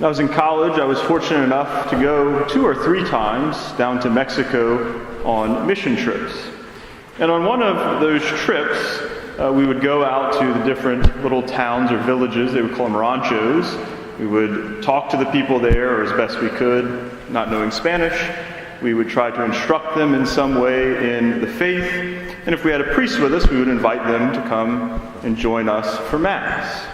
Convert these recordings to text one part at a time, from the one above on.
When I was in college, I was fortunate enough to go 2 or 3 times down to Mexico on mission trips. And on one of those trips, we would go out to the different little towns or villages. They would call them ranchos. We would talk to the people there, or as best we could, not knowing Spanish. We would try to instruct them in some way in the faith. And if we had a priest with us, we would invite them to come and join us for Mass.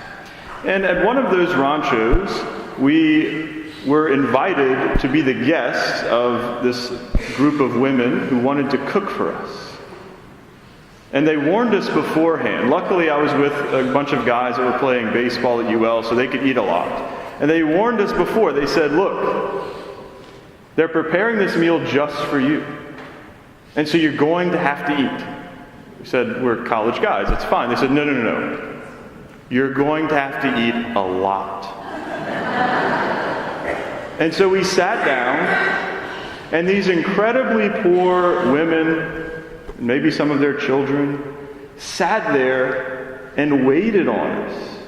And at one of those ranchos, we were invited to be the guests of this group of women who wanted to cook for us. And they warned us beforehand. Luckily, I was with a bunch of guys that were playing baseball at UL, so they could eat a lot. And they warned us before. They said, look, they're preparing this meal just for you. And so you're going to have to eat. We said, we're college guys, it's fine. They said, no. You're going to have to eat a lot. And so we sat down, and these incredibly poor women, maybe some of their children, sat there and waited on us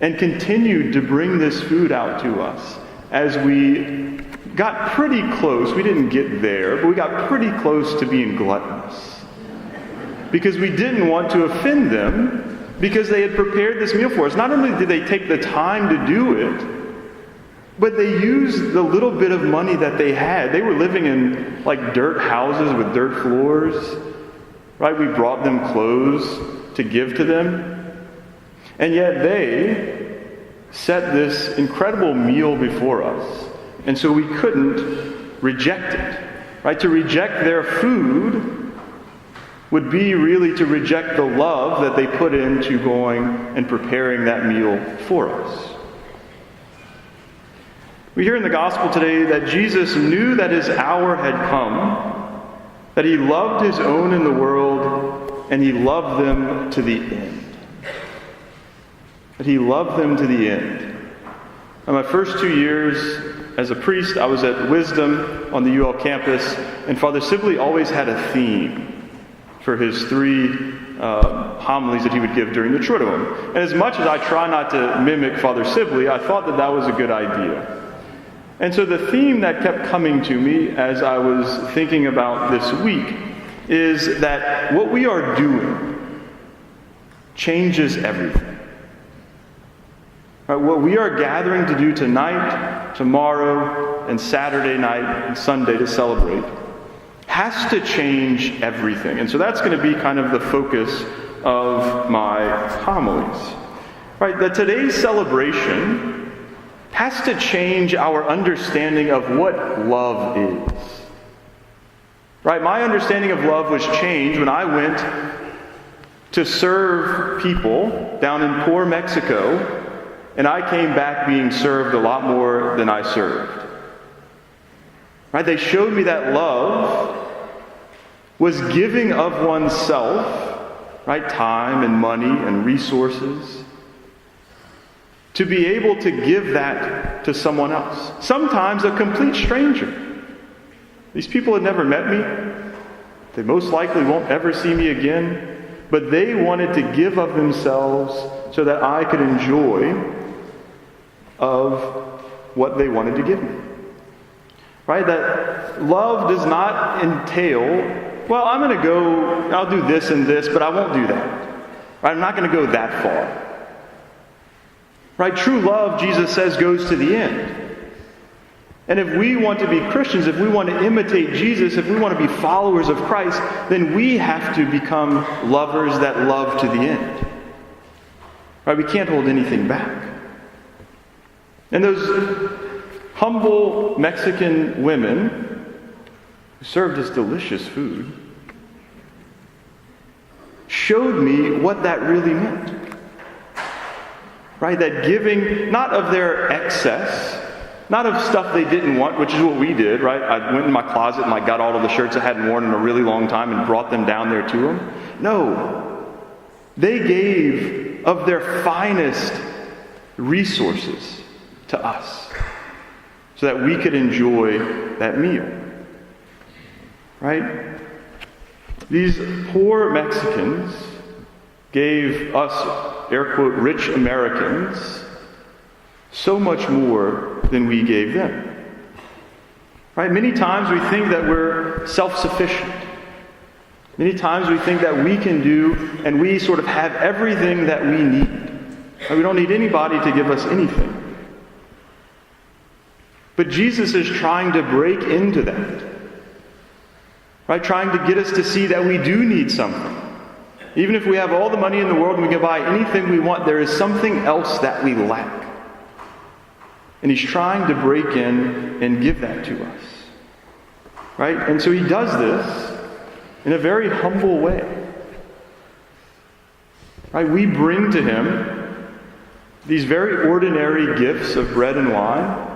and continued to bring this food out to us as we got pretty close. We didn't get there, but we got pretty close to being gluttonous. Because we didn't want to offend them, because they had prepared this meal for us. Not only did they take the time to do it, but they used the little bit of money that they had. They were living in like dirt houses with dirt floors. Right? We brought them clothes to give to them. And yet they set this incredible meal before us. And so we couldn't reject it. Right? To reject their food would be really to reject the love that they put into going and preparing that meal for us. We hear in the gospel today that Jesus knew that his hour had come, that he loved his own in the world, and he loved them to the end. That he loved them to the end. In my first 2 years as a priest, I was at Wisdom on the UL campus, and Father Sibley always had a theme for his 3 homilies that he would give during the Triduum. And as much as I try not to mimic Father Sibley, I thought that that was a good idea. And so the theme that kept coming to me as I was thinking about this week is that what we are doing changes everything. Right, what we are gathering to do tonight, tomorrow, and Saturday night and Sunday to celebrate has to change everything. And so that's going to be kind of the focus of my homilies. Right, that today's celebration has to change our understanding of what love is. Right? My understanding of love was changed when I went to serve people down in poor Mexico, and I came back being served a lot more than I served. Right? They showed me that love was giving of oneself, right? Time and money and resources, to be able to give that to someone else. Sometimes a complete stranger. These people had never met me. They most likely won't ever see me again. But they wanted to give of themselves so that I could enjoy of what they wanted to give me. Right? That love does not entail, well, I'm going to go, I'll do this and this, but I won't do that. Right? I'm not going to go that far. Right? True love, Jesus says, goes to the end. And if we want to be Christians, if we want to imitate Jesus, if we want to be followers of Christ, then we have to become lovers that love to the end. Right? We can't hold anything back. And those humble Mexican women who served us delicious food showed me what that really meant. Right? That giving, not of their excess, not of stuff they didn't want, which is what we did, right? I went in my closet and I got all of the shirts I hadn't worn in a really long time and brought them down there to them. No. They gave of their finest resources to us so that we could enjoy that meal. Right? These poor Mexicans gave us, air quote, rich Americans, so much more than we gave them. Right? Many times we think that we're self-sufficient. Many times we think that we can do and we sort of have everything that we need. Right? We don't need anybody to give us anything. But Jesus is trying to break into that. Right? Trying to get us to see that we do need something. Even if we have all the money in the world and we can buy anything we want, there is something else that we lack. And he's trying to break in and give that to us. Right? And so he does this in a very humble way. Right? We bring to him these very ordinary gifts of bread and wine,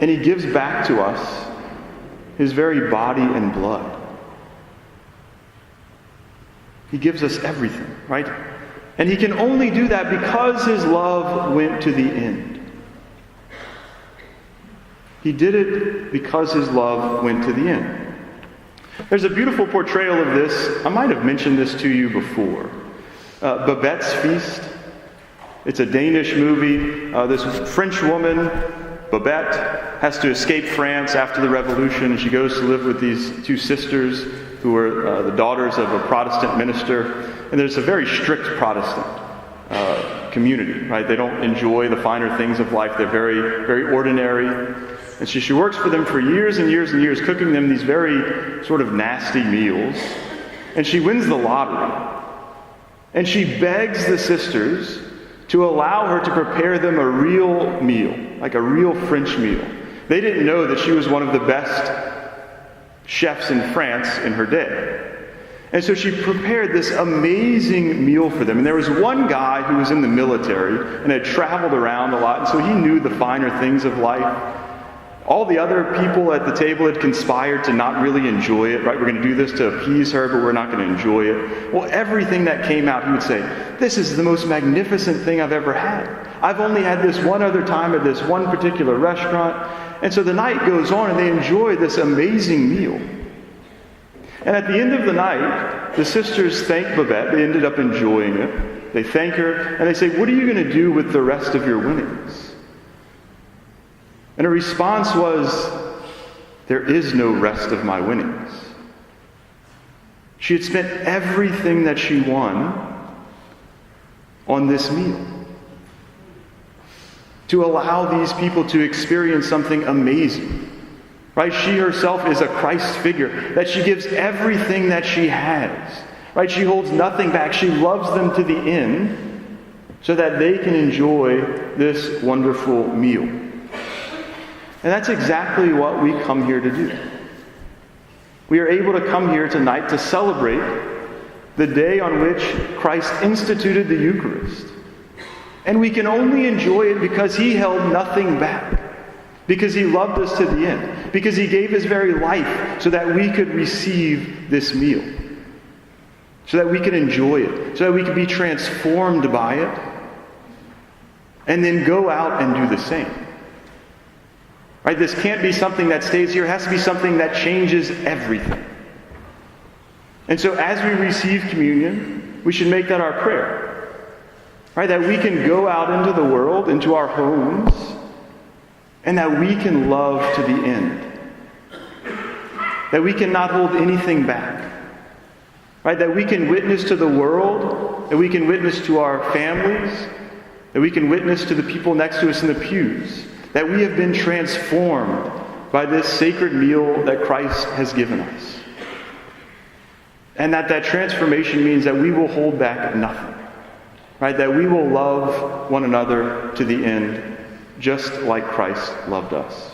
and he gives back to us his very body and blood. He gives us everything, right? And he can only do that because his love went to the end. He did it because his love went to the end. There's a beautiful portrayal of this. I might have mentioned this to you before. Babette's Feast. It's a Danish movie. This French woman, Babette, has to escape France after the Revolution, and she goes to live with these two sisters who are the daughters of a Protestant minister. And there's a very strict Protestant community, right? They don't enjoy the finer things of life. They're very, very ordinary. And so she works for them for years and years and years, cooking them these very sort of nasty meals. And she wins the lottery. And she begs the sisters to allow her to prepare them a real meal, like a real French meal. They didn't know that she was one of the best chefs in France in her day. And so she prepared this amazing meal for them. And there was one guy who was in the military and had traveled around a lot, and so he knew the finer things of life. All the other people at the table had conspired to not really enjoy it, right? We're going to do this to appease her, but we're not going to enjoy it. Well, everything that came out, he would say, this is the most magnificent thing I've ever had. I've only had this one other time at this one particular restaurant. And so the night goes on and they enjoy this amazing meal. And at the end of the night, the sisters thank Babette. They ended up enjoying it. They thank her and they say, what are you going to do with the rest of your winnings? And her response was, there is no rest of my winnings. She had spent everything that she won on this meal, to allow these people to experience something amazing. Right? She herself is a Christ figure, that she gives everything that she has. Right? She holds nothing back. She loves them to the end so that they can enjoy this wonderful meal. And that's exactly what we come here to do. We are able to come here tonight to celebrate the day on which Christ instituted the Eucharist. And we can only enjoy it because he held nothing back. Because he loved us to the end. Because he gave his very life so that we could receive this meal. So that we could enjoy it. So that we could be transformed by it. And then go out and do the same. Right? This can't be something that stays here. It has to be something that changes everything. And so as we receive communion, we should make that our prayer. Right? That we can go out into the world, into our homes, and that we can love to the end. That we cannot hold anything back. Right? That we can witness to the world, that we can witness to our families, that we can witness to the people next to us in the pews. That we have been transformed by this sacred meal that Christ has given us. And that transformation means that we will hold back nothing. Right? That we will love one another to the end, just like Christ loved us.